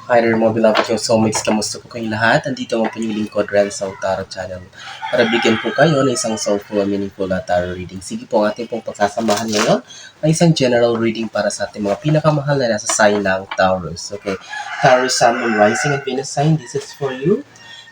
Hi there mga beloved yung soulmates, kamusta po kayong lahat? Andito mo po yung lingkod Ren sa Tarot Channel para bigyan po kayo ng isang soulful and meaningful na tarot reading. Sige po, ang ating pong pagsasamahan ngayon ay isang general reading para sa ating mga pinakamahal na nasa sign ng Taurus. Okay, Taurus, Sun, Moon, Rising, and Venus sign, this is for you.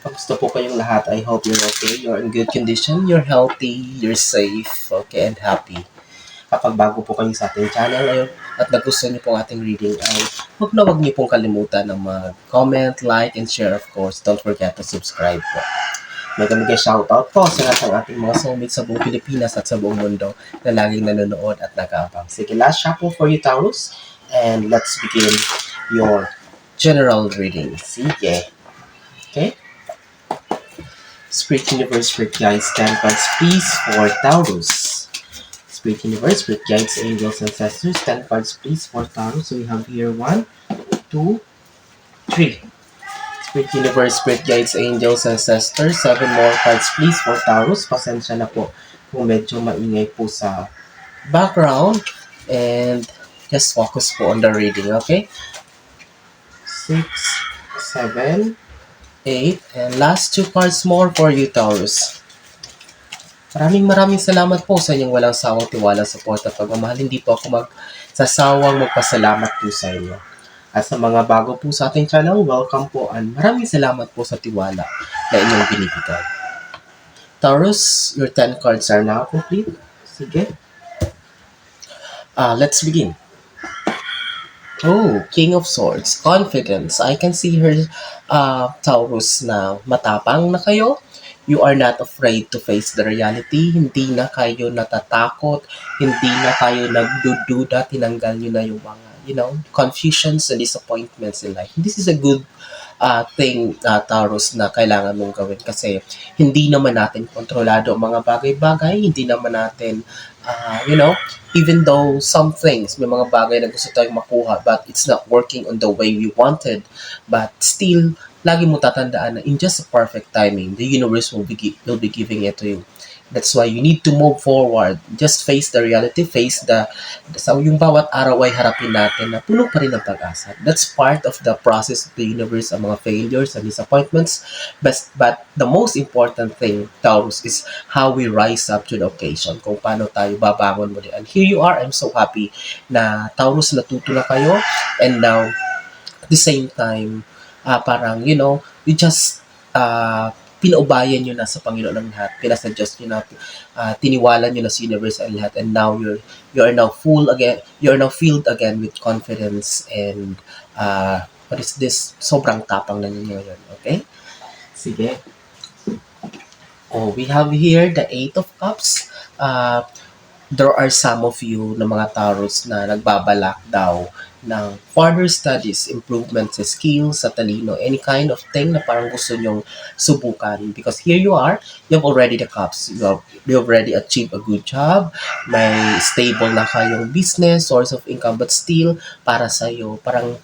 Kamusta po kayong lahat? I hope you're okay, you're in good condition, you're healthy, you're safe, okay, and happy. Kapag bago po kayo sa ating channel ay, at nagustuhan niyo po ang ating reading ay wag niyo pong kalimutan na mag-comment, like, and share of course. Don't forget to subscribe po. May shoutout po sa lahat ng ating mga soulmates sa buong Pilipinas at sa buong mundo na laging nanonood at nag-aabang. Sige, last shuffle for you, Taurus. And let's begin your general reading. Sige. Okay? Spirit Universe, Spirit Guides, 10 cards please for Taurus. Spirit Universe, Spirit Guides, Angels, Ancestors, 10 cards please for Taurus. So we have here 1, 2, 3. Spirit Universe, Spirit Guides, Angels, Ancestors, 7 more cards please for Taurus. Pasensya na po kung medyo maingay po sa background. And just focus po on the reading, okay? 6, 7, 8, and last 2 cards more for you, Taurus. Maraming salamat po sa inyong walang sawang tiwala, support at pagmamahal. Hindi po ako magsasawang magpasalamat po sa inyo. At sa mga bago po sa ating channel, welcome po and maraming salamat po sa tiwala na inyong binibigay. Taurus, your 10 cards are now complete. Sige. Let's begin. Oh, King of Swords, confidence. I can see her, Taurus, na matapang na kayo. You are not afraid to face the reality. Hindi na kayo natatakot. Hindi na kayo nagdududa. Tinanggal nyo na yung mga, confusions and disappointments in life. This is a good thing, Taurus, na kailangan mong gawin kasi hindi naman natin kontrolado ang mga bagay-bagay. Hindi naman natin, even though some things, may mga bagay na gusto tayong makuha but it's not working on the way we wanted, but still, lagi mo tatandaan na in just a perfect timing, the universe will be giving it to you. That's why you need to move forward. Just face the reality, yung bawat araw ay harapin natin na puno pa rin ng pag-asa. That's part of the process of the universe, ang mga failures and disappointments. But the most important thing, Taurus, is how we rise up to the occasion. Kung paano tayo babangon muli. And here you are, I'm so happy na Taurus, natuto na kayo. And now, at the same time, parang, you just pinaubayan nyo na sa Panginoon ng lahat, pinasuggest nyo na, tiniwala nyo na sa universe ang lahat, and now you are now filled again with confidence and what is this? Sobrang tapang na ninyo ngayon, okay? Sige. Oh, we have here the 8 of Cups. There are some of you na mga Taurus na nagbabalak daw ng further studies, improvement sa skills, sa talino, any kind of thing na parang gusto nyong subukan. Because here you are, you have already the cups. You have already achieved a good job, may stable na kayong business, source of income, but still, para sa'yo, parang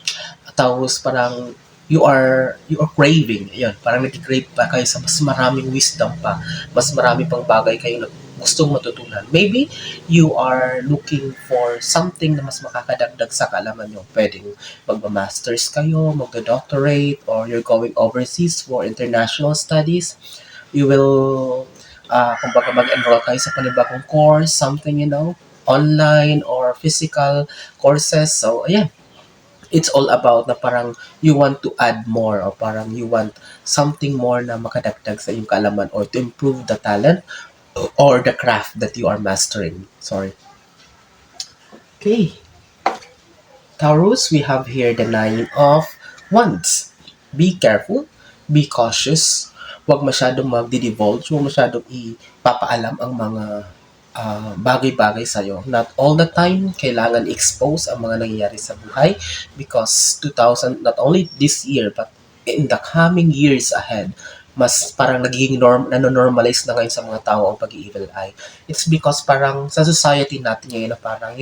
Taurus, parang you are craving. Ayun, parang nag-crave pa kayo sa mas maraming wisdom pa, mas marami pang bagay kayo na gustong matutunan. Maybe you are looking for something na mas makakadagdag sa kaalaman nyo. Pwedeng magma-masters kayo, magda-doctorate, or you're going overseas for international studies. You will, kumbaga mag-enroll kayo sa panibagong course, something, online or physical courses. So, ayan. It's all about na parang you want to add more or parang you want something more na makadagdag sa iyong kaalaman or to improve the talent or the craft that you are mastering. Sorry. Okay. Taurus, we have here the 9 of Wands. Be careful. Be cautious. Huwag masyadong magdi-divulge. Huwag masyadong ipapaalam ang mga bagay-bagay sa'yo. Not all the time, kailangan expose ang mga nangyayari sa buhay because not only this year, but in the coming years ahead, mas parang nagiging nanonormalize na ngayon sa mga tao ang pag-evil eye. It's because parang sa society natin ngayon na parang,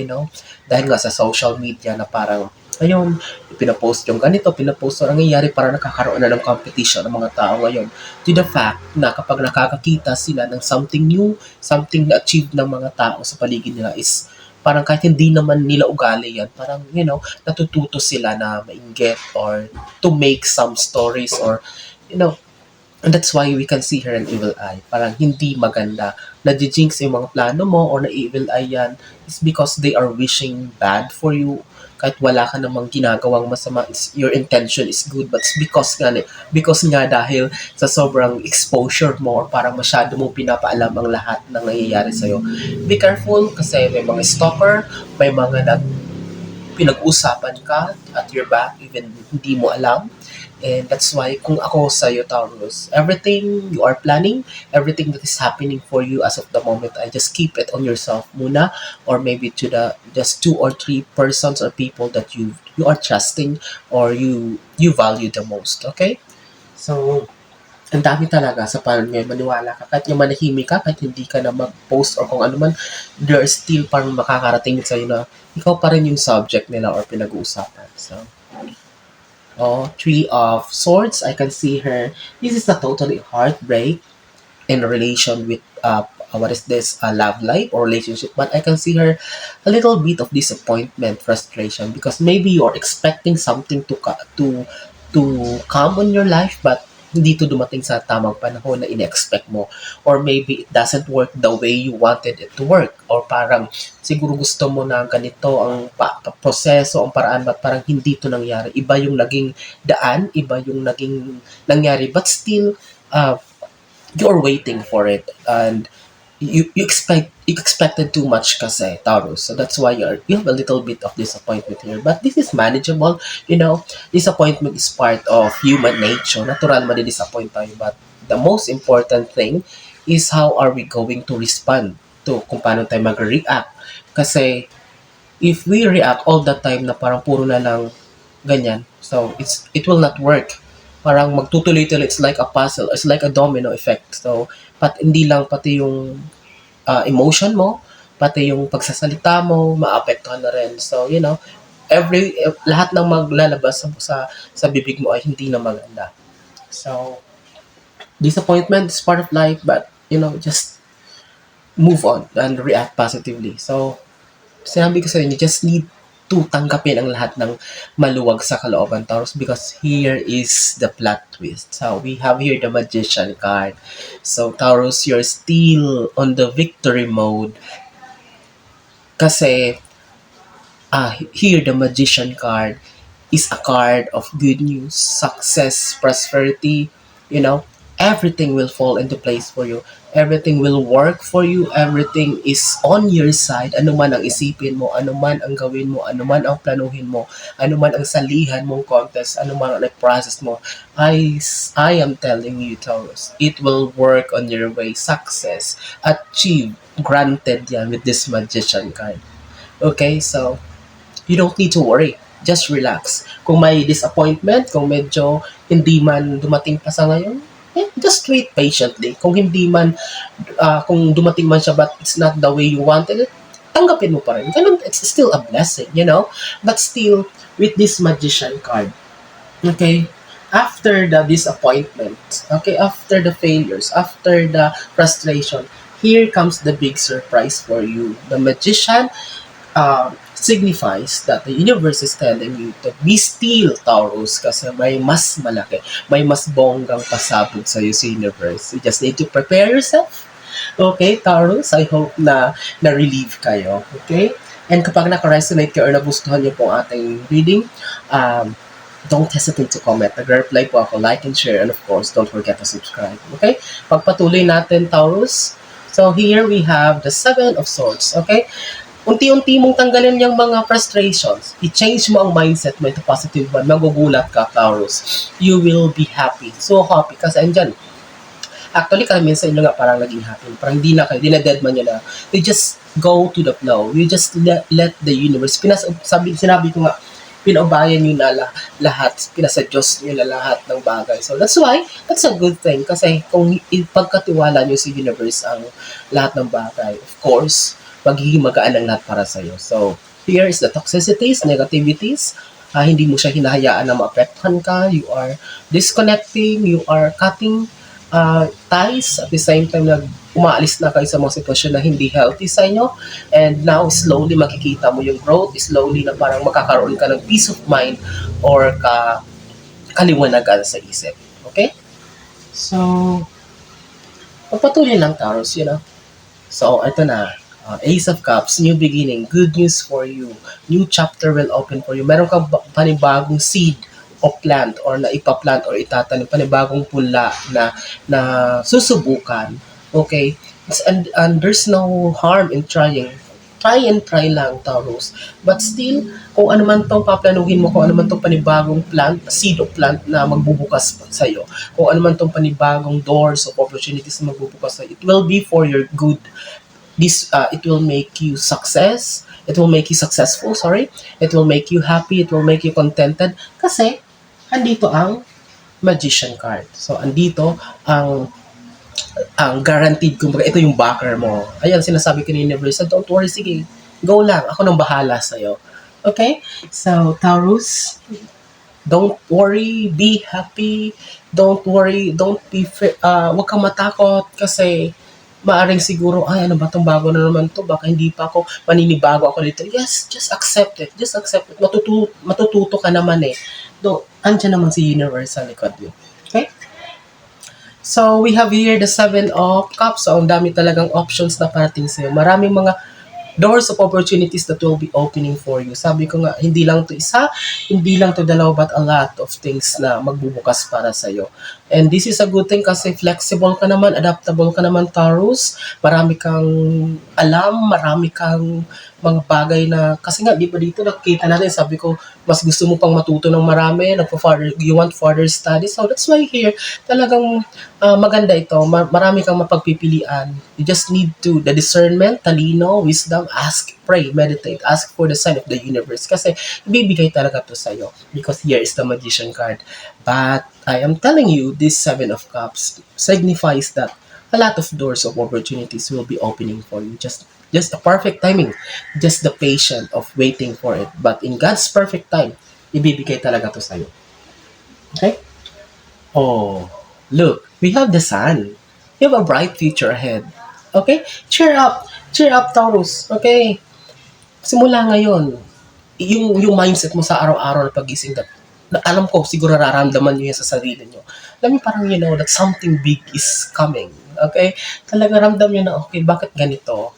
dahil nga sa social media na parang, ayun, pinapost yung ganito, pinapost ang nangyayari para nakakaroon na ng competition ng mga tao ngayon. To the fact na kapag nakakakita sila ng something new, something na achieved ng mga tao sa paligid nila is parang kahit hindi naman nila ugali yan, parang, natututo sila na mainggit or to make some stories or, you know, and that's why we can see her an evil eye. Parang hindi maganda. Nadijinx yung mga plano mo or na-evil eye yan is because they are wishing bad for you. Kahit wala ka namang ginagawang masama, your intention is good. But it's because nga dahil sa sobrang exposure mo or parang masyado mong pinapaalam ang lahat ng nangyayari sa'yo. Be careful kasi may mga stalker, may mga pinag-usapan ka at your back, even hindi mo alam. And that's why kung ako sa'yo, Taurus, everything you are planning, everything that is happening for you as of the moment, I just keep it on yourself muna or maybe to the just 2 or 3 persons or people that you are trusting or you value the most, okay? So, ang dami talaga sa parang may maniwala ka. Kahit yung manahimik ka, kahit hindi ka na mag-post or kung ano man, there is still parang makakarating sa'yo na ikaw pa rin yung subject nila or pinag-uusapan. So, Three of Swords, I can see her. This is a totally heartbreak in relation with what is this love life or relationship, but I can see her a little bit of disappointment, frustration because maybe you're expecting something to come on your life, but hindi to dumating sa tamang panahon na in-expect mo, or maybe it doesn't work the way you wanted it to work, or parang siguro gusto mo na ganito ang proseso, ang paraan, but parang hindi to nangyari, iba yung naging daan, iba yung naging nangyari, but still you're waiting for it, and you expected too much kasi, Taurus. So that's why you have a little bit of disappointment here. But this is manageable. Disappointment is part of human nature. Natural madi-disappoint tayo. But the most important thing is how are we going to respond to kung paano tayo mag-react. Kasi if we react all the time na parang puro na lang ganyan, so it will not work. Parang magtutuloy-tuloy, it's like a puzzle, it's like a domino effect. So, hindi lang pati yung emotion mo, pati yung pagsasalita mo, maapektuhan na rin. So, lahat ng maglalabas sa bibig mo ay hindi na maganda. So, disappointment is part of life, but, just move on and react positively. So, sinabi ko sa inyo, just need to tanggapin ang lahat ng maluwag sa kalooban, Taurus, because here is the plot twist. So, we have here the Magician card. So, Taurus, you're still on the victory mode kasi here the Magician card is a card of good news, success, prosperity, everything will fall into place for you. Everything will work for you. Everything is on your side. Ano man ang isipin mo, ano man ang gawin mo, ano man ang planuhin mo, ano man ang salihan mong contest, ano man ang process mo, I am telling you, Taurus, it will work on your way. Success, achieve, granted yan with this Magician card. Okay, so you don't need to worry. Just relax. Kung may disappointment, kung medyo hindi man dumating pa sa ngayon, just wait patiently. Kung hindi man, kung dumating man siya but it's not the way you wanted it, tanggapin mo pa rin. Ganun, it's still a blessing, But still, with this Magician card, okay, after the disappointment, okay, after the failures, after the frustration, here comes the big surprise for you. The Magician signifies that the universe is telling you to be still, Taurus, kasi may mas malaki, may mas bonggang pasabog sa'yo sa universe. You just need to prepare yourself. Okay, Taurus, I hope na na-relieve kayo. Okay? And kapag naka-resonate kayo or nagustuhan niyo po ang ating reading, don't hesitate to comment. Nag-reply po ako, like and share, and of course, don't forget to subscribe. Okay? Pagpatuloy natin, Taurus. So here we have the Seven of Swords. Okay? Unti-unti mong tanggalin yung mga frustrations. I-change mo ang mindset mo into positive one. Magugulat ka, Taurus. You will be happy. So happy kasi andyan. Actually, kami sa inyo nga parang naging happy. Parang hindi na kayo, dinadedman nyo na. You just go to the flow. You just let the universe. Sinabi ko nga, pinaubayan nyo na lahat. Pinasa Diyos nyo na lahat ng bagay. So that's why, that's a good thing. Kasi kung ipagkatiwala nyo sa universe ang lahat ng bagay, of course, magiging magaan ang lahat para sa'yo. So, here is the toxicities, negativities. Hindi mo siya hinahayaan na maapektuhan ka. You are disconnecting, you are cutting ties. At the same time, umaalis na kayo sa mga sitwasyon na hindi healthy sa inyo, and now slowly makikita mo yung growth, slowly na parang makakaroon ka ng peace of mind or kaliwanagan sa isip. Okay? So, magpatuloy lang, Taurus, you know. So, ito na. Ace of Cups, new beginning, good news for you. New chapter will open for you. Meron kang panibagong seed o plant or na ipaplant or itatanim, panibagong pula na susubukan. Okay? And there's no harm in trying. Try and try lang, Taurus. But still, kung ano man tong paplanuhin mo, kung ano man tong panibagong plant, seed o plant na magbubukas sa iyo, kung ano man tong panibagong doors of opportunities na magbubukas sa iyo, it will be for your good. It will make you successful, sorry. It will make you happy, it will make you contented kasi andito ang magician card. So andito ang guaranteed, kumbaga ito yung backer mo. Ayan, sinasabi ko ni Universe, don't worry, sige, go lang, ako nang bahala sa'yo. Okay? So, Taurus, don't worry, be happy, don't worry, wag kang matakot kasi maaring siguro, ay, ano ba itong bago na naman to? Baka hindi pa ako, maninibago ako dito. Yes, just accept it. Just accept it. Matututo ka naman eh. Andyan naman si Universe sa likod yun. Okay? So, we have here the 7 of Cups. So, ang dami talagang options na parating sa'yo. Maraming mga doors of opportunities that will be opening for you. Sabi ko nga, hindi lang to isa, hindi lang to dalawa, but a lot of things na magbubukas para sa'yo. And this is a good thing kasi flexible ka naman, adaptable ka naman, Taurus. Marami kang alam, marami kang mga bagay na, kasi nga, di ba dito nakikita natin, sabi ko, mas gusto mo pang matuto ng marami, you want further studies. So that's why here, talagang maganda ito, marami kang mapagpipilian. You just need the discernment, talino, wisdom, ask, pray, meditate, ask for the sign of the universe. Kasi ibibigay talaga to sa'yo because here is the magician card. But I am telling you, this 7 of Cups signifies that a lot of doors of opportunities will be opening for you. Just the perfect timing, just the patient of waiting for it. But in God's perfect time, ibibigay talaga to sa'yo. Okay? Oh, look, we have the sun. You have a bright future ahead. Okay? Cheer up, Taurus. Okay? Simula ngayon, yung mindset mo sa araw-araw na pagising na alam ko, siguro nararamdaman nyo yan sa sarili nyo. Alam mo, parang that something big is coming. Okay? Talaga ramdam nyo na, okay, bakit ganito?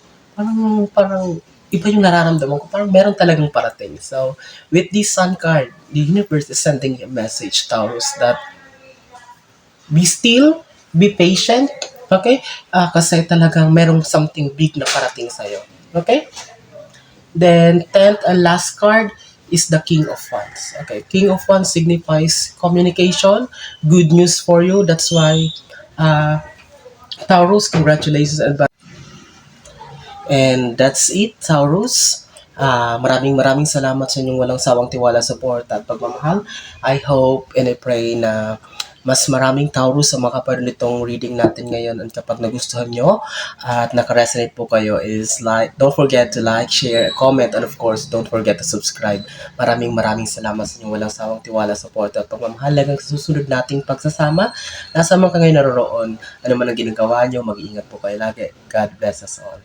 Parang iba yung nararamdaman ko. Parang meron talagang parating. So, with this sun card, the universe is sending a message, Taurus, that be still, be patient, okay? Kasi talagang merong something big na parating sa'yo. Okay? Then, 10th and last card is the King of Wands. Okay, King of Wands signifies communication, good news for you. That's why, Taurus, congratulations and that's it, Taurus. Maraming salamat sa inyong walang sawang tiwala, support at pagmamahal. I hope and I pray na mas maraming Taurus sa makapanood nitong reading natin ngayon, at kapag nagustuhan nyo at nakaresonate po kayo is don't forget to like, share, comment, and of course, don't forget to subscribe. Maraming salamat sa inyong walang sawang tiwala, support at pagmamahal. Hanggang sa susunod nating pagsasama, nasa man ka ngayon naroroon, ano man ang ginagawa nyo, mag-iingat po kayo lagi. God bless us all.